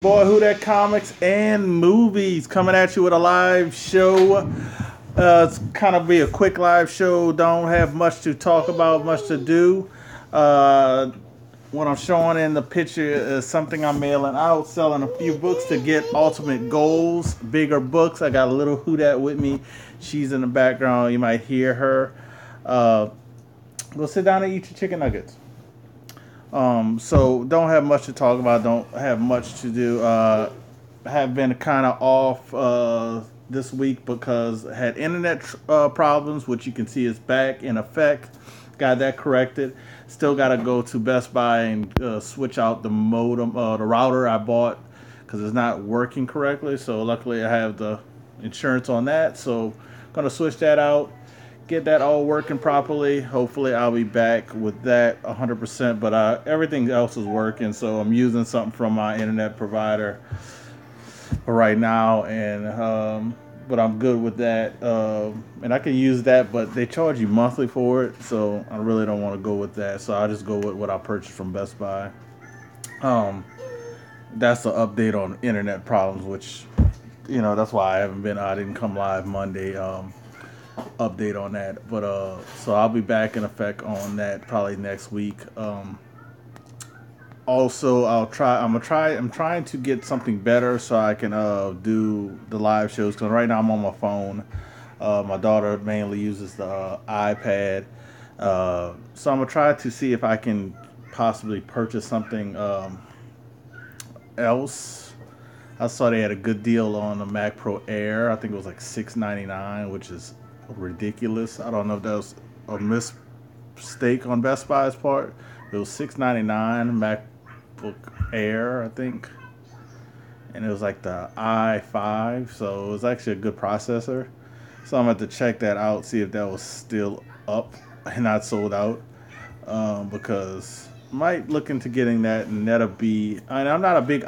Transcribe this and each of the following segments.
Boy, WhoDat Comics and Movies coming at you with a live show. It's kind of be a quick live show. Don't have much to talk about, much to do. Uh, what I'm showing in the picture is something I'm mailing out, selling a few books to get ultimate goals, bigger books. I got a little WhoDat with me. She's in the background. You might hear her. Uh, go sit down and eat your chicken nuggets. So don't have much to talk about. Don't have much to do. Have been kind of off this week because I had internet problems, which you can see is back in effect. Got that corrected. Still got to go to Best Buy and switch out the modem, the router I bought because it's not working correctly. So luckily I have the insurance on that. So gonna switch that out, get that all working properly. Hopefully I'll be back with that 100%, but everything else is working, so I'm using something from my internet provider for right now, and but I'm good with that, and I can use that, but they charge you monthly for it, so I really don't want to go with that, so I'll just go with what I purchased from Best Buy. um, that's the update on internet problems, which that's why I didn't come live Monday. Update on that. But so I'll be back in effect on that probably next week. Also, I'm trying to get something better so I can do the live shows because right now I'm on my phone. My daughter mainly uses the iPad. So I'm gonna try to see if I can possibly purchase something else. I saw they had a good deal on the Mac Pro Air. I think it was like $699, which is ridiculous. I don't know if that was a mistake on Best Buy's part. It was $699 MacBook Air, I think, and it was like the i5, so it was actually a good processor. So I'm going to check that out, see if that was still up and not sold out, because might look into getting that, and that'll be. I mean, I'm not a big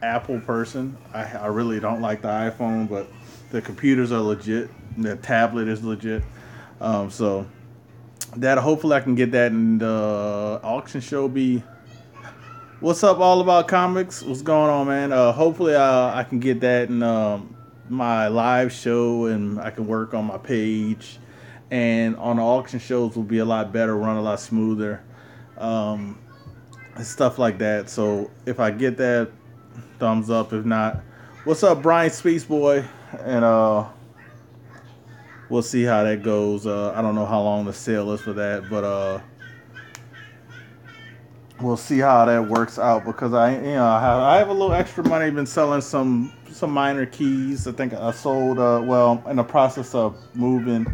Apple person. I really don't like the iPhone, but the computers are legit. The tablet is legit. So that hopefully I can get that in the auction show. Be what's up, all about comics? What's going on, man? Hopefully I can get that in my live show, and I can work on my page. And on the auction shows will be a lot better, run a lot smoother, and stuff like that. So if I get that, thumbs up. If not, what's up, Brian Space Boy? And we'll see how that goes. I don't know how long the sale is for that, but we'll see how that works out because I have a little extra money. Been selling some minor keys. I think I sold well in the process of moving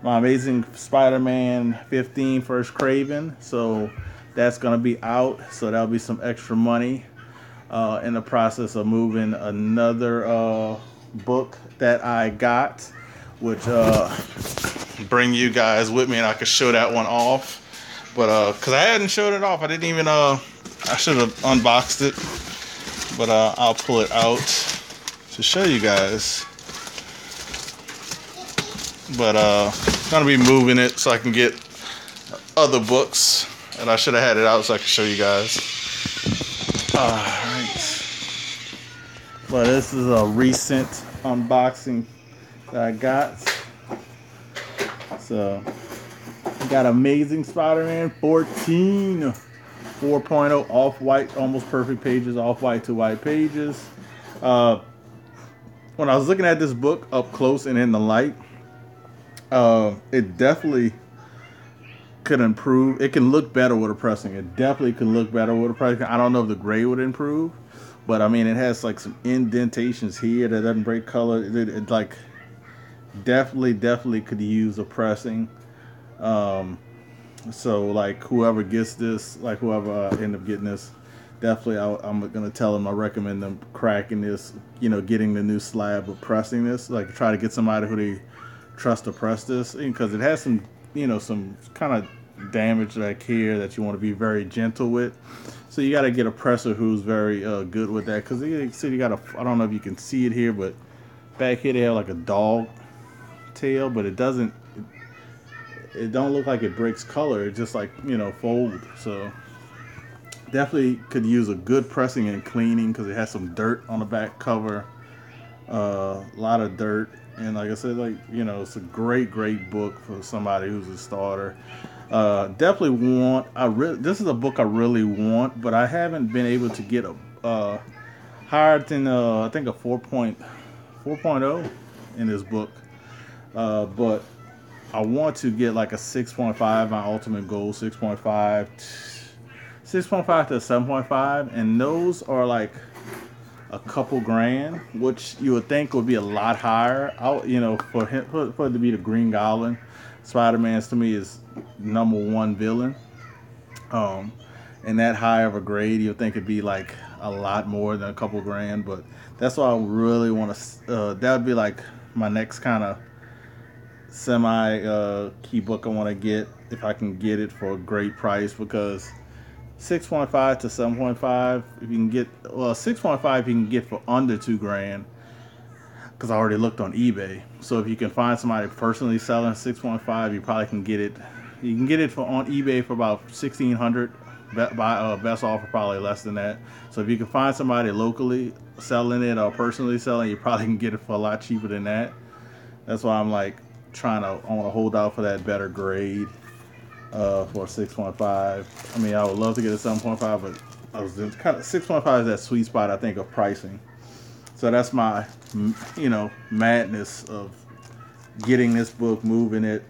my Amazing Spider-Man 15 First Craven, so that's gonna be out. So that'll be some extra money. In the process of moving another book that I got, which bring you guys with me, and I could show that one off. But because I hadn't showed it off, I didn't even I should have unboxed it. But I'll pull it out to show you guys. But gonna be moving it so I can get other books, and I should have had it out so I could show you guys. Alright. But this is a recent unboxing that I got. So I got Amazing Spider-Man 14 4.0 off-white, almost perfect pages, off-white to white pages. When I was looking at this book up close and in the light, it definitely could improve. It can look better with a pressing. It definitely can look better with a pressing. I don't know if the gray would improve, but I mean, it has like some indentations here that doesn't break color. It like definitely could use a pressing. So like whoever gets this, like whoever end up getting this, definitely I'm gonna tell them I recommend them cracking this. Getting the new slab of pressing this. Like try to get somebody who they trust to press this, because it has some kind of damage back here that you want to be very gentle with. So you got to get a presser who's very good with that, because you got I don't know if you can see it here, but back here they have like a dog tail, but it don't look like it breaks color. It just like fold. So Definitely could use a good pressing and cleaning because it has some dirt on the back cover. A lot of dirt, and like I said, like it's a great book for somebody who's a starter. Definitely want. This is a book I really want, but I haven't been able to get a higher than I think a 4.0 in this book. But I want to get like a 6.5. My ultimate goal 6.5, 6.5 to 7.5, and those are like a couple grand, which you would think would be a lot higher. For him, for it to be the Green Goblin, Spider-Man's to me is #1 villain. Um, and that high of a grade, you'd think it'd be like a lot more than a couple grand. But that's why I really want to. That would be like my next kind of semi key book I want to get if I can get it for a great price because 6.5 to 7.5 if you can get 6.5 you can get for under 2 grand because I already looked on eBay. So if you can find somebody personally selling 6.5, you probably can get it. You can get it for on eBay for about 1,600. Best offer probably less than that. So if you can find somebody locally selling it or personally selling, you probably can get it for a lot cheaper than that. That's why I'm like I want to hold out for that better grade for 6.5. I mean, I would love to get a 7.5, but I was just kind of 6.5 is that sweet spot I think of pricing. So that's my madness of getting this book, moving it,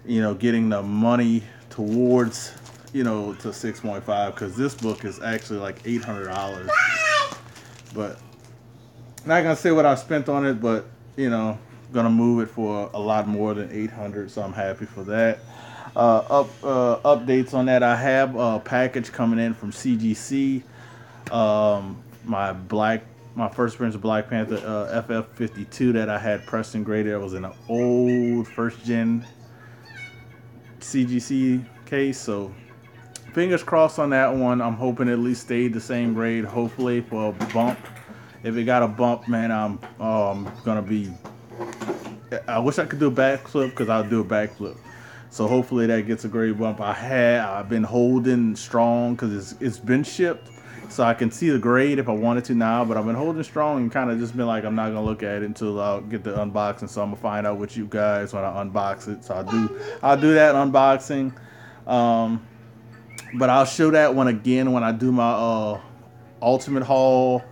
getting the money towards to 6.5 because this book is actually like $800. But not gonna say what I spent on it, but gonna move it for a lot more than 800. So I'm happy for that. Updates on that. I have a package coming in from CGC. My first appearance of Black Panther FF52 that I had pressed and graded. It was in an old first gen CGC case. So fingers crossed on that one. I'm hoping it at least stayed the same grade. Hopefully for a bump. If it got a bump, man, I'm gonna be. I wish I could do a backflip because I'll do a backflip. So hopefully that gets a great bump. I've been holding strong because it's been shipped, so I can see the grade if I wanted to now. But I've been holding strong and kind of just been like I'm not gonna look at it until I'll get the unboxing. So I'm gonna find out with you guys when I unbox it. So I'll do that unboxing. But I'll show that one again when I do my ultimate haul.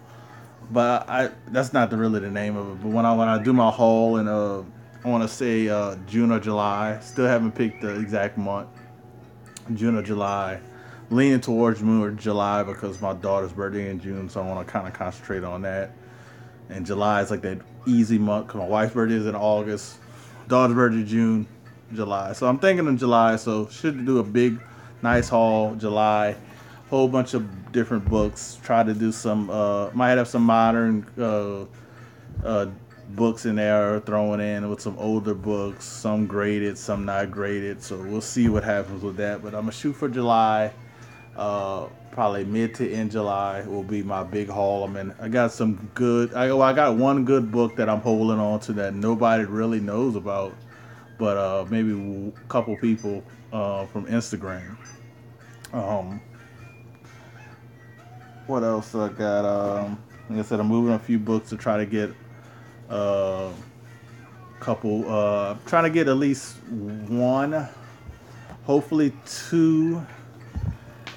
But that's not really the name of it. But when I do my haul in I want to say June or July. Still haven't picked the exact month. June or July. Leaning towards June or July because my daughter's birthday in June, so I want to kind of concentrate on that. And July is like that easy month because my wife's birthday is in August. Daughter's birthday June, July. So I'm thinking of July. So should do a big, nice haul July. Whole bunch of different books. Try to do some. Might have some modern books in there throwing in with some older books, some graded, some not graded. So we'll see what happens with that. But I'm gonna shoot for July. Probably mid to end July will be my big haul. I got some good. I got one good book that I'm holding on to that nobody really knows about, but maybe a couple people from Instagram. What else I got? Like I said, I'm moving a few books to try to get couple. Trying to get at least one, hopefully two.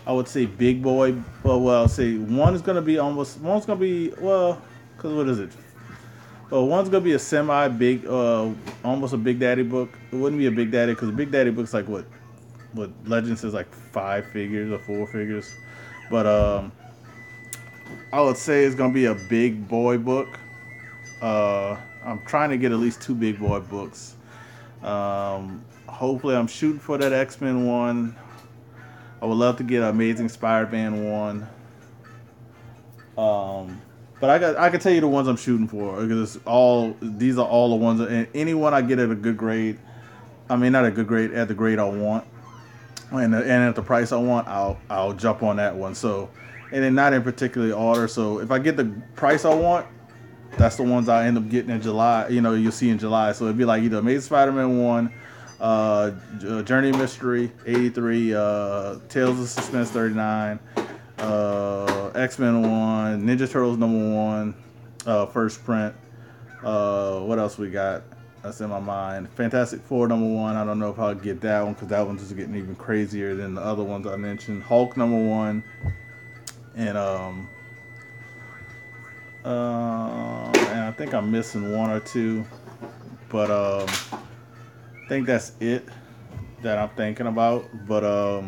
I would say big boy. Well, I'll say one is gonna be almost. One's gonna be cause what is it? Well, one's gonna be a semi big, almost a Big Daddy book. It wouldn't be a Big Daddy because a Big Daddy book's like what Legends is like 5 figures or 4 figures, but I would say it's gonna be a big boy book. I'm trying to get at least 2 big boy books. Hopefully, I'm shooting for that X-Men one. I would love to get an Amazing Spider-Man one. But I can tell you the ones I'm shooting for because these are all the ones. And any one I get at a good grade, I mean not a good grade, at the grade I want, and at the price I want, I'll jump on that one. So, and then not in particular order. So if I get the price I want, that's the ones I end up getting in July. You'll see in July. So it'd be like either Amazing Spider-Man 1, Journey of Mystery 83, Tales of Suspense 39, X-Men 1, Ninja Turtles #1, first print. What else we got? That's in my mind. Fantastic Four #1. I don't know if I'll get that one because that one's just getting even crazier than the other ones I mentioned. Hulk #1, and I think I'm missing one or two, but I think that's it that I'm thinking about. But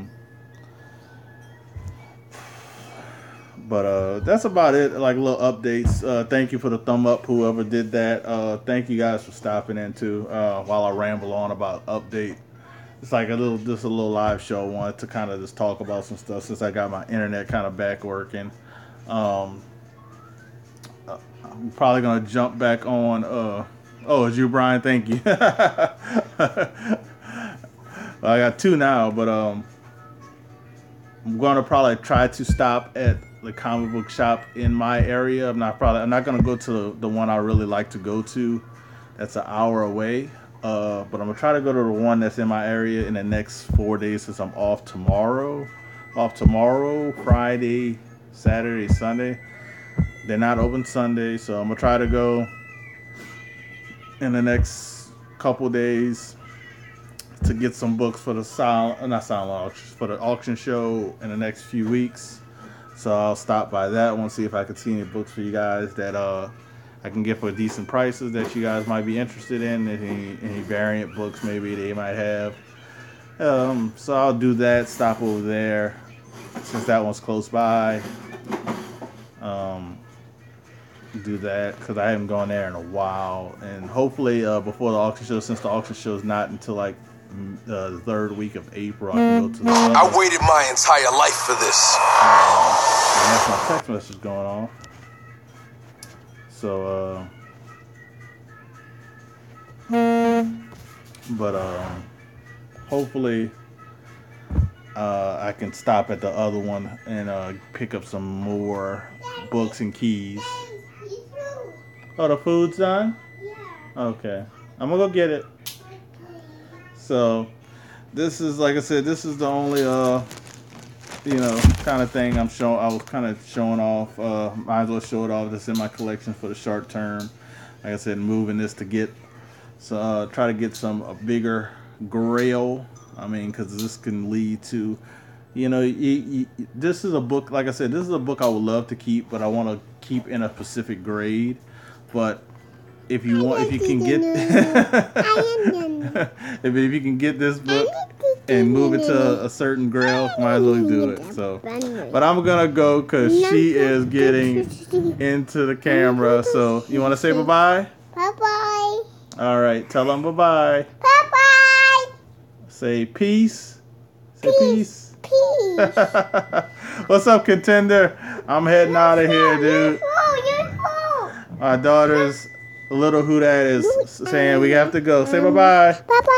that's about it. Like little updates. Thank you for the thumb up, whoever did that. Thank you guys for stopping in too. While I ramble on about update, it's like just a little live show. I wanted to kind of just talk about some stuff since I got my internet kind of back working. I'm probably gonna jump back on. Oh, it's you, Brian. Thank you. I got two now, but I'm gonna probably try to stop at the comic book shop in my area. I'm not gonna go to the one I really like to go to. That's an hour away. But I'm gonna try to go to the one that's in my area in the next 4 days since I'm off tomorrow. Friday, Saturday, Sunday. They're not open Sunday, so I'm gonna try to go in the next couple days to get some books for the for the auction show in the next few weeks. So I'll stop by that one, see if I can see any books for you guys that I can get for decent prices that you guys might be interested in. Any variant books maybe they might have. So I'll do that. Stop over there since that one's close by. Do that because I haven't gone there in a while, and hopefully before the auction show, since the auction show is not until like the third week of April, I can go to the other. I waited my entire life for this. And that's my text message going off. So, but hopefully I can stop at the other one and pick up some more books and keys. Oh, the food's done? Yeah. Okay. I'm gonna go get it. So, this is, like I said, this is the only, kind of thing I was kind of showing off. Might as well show it off. That's in my collection for the short term. Like I said, moving this to get, try to get a bigger grail. I mean, because this can lead to, this is a book, like I said, this is a book I would love to keep, but I want to keep in a specific grade. But if you can get if you can get this book and move it to a certain grail, might as well do it. So, but I'm gonna go because she is getting into the camera. So you want to say bye-bye? Bye-bye. All right, tell them bye-bye. Bye-bye. Say peace. Say peace. Peace. What's up, contender? I'm heading out of here, dude. My daughter's little WhoDat is saying we have to go. Say bye-bye. Bye-bye.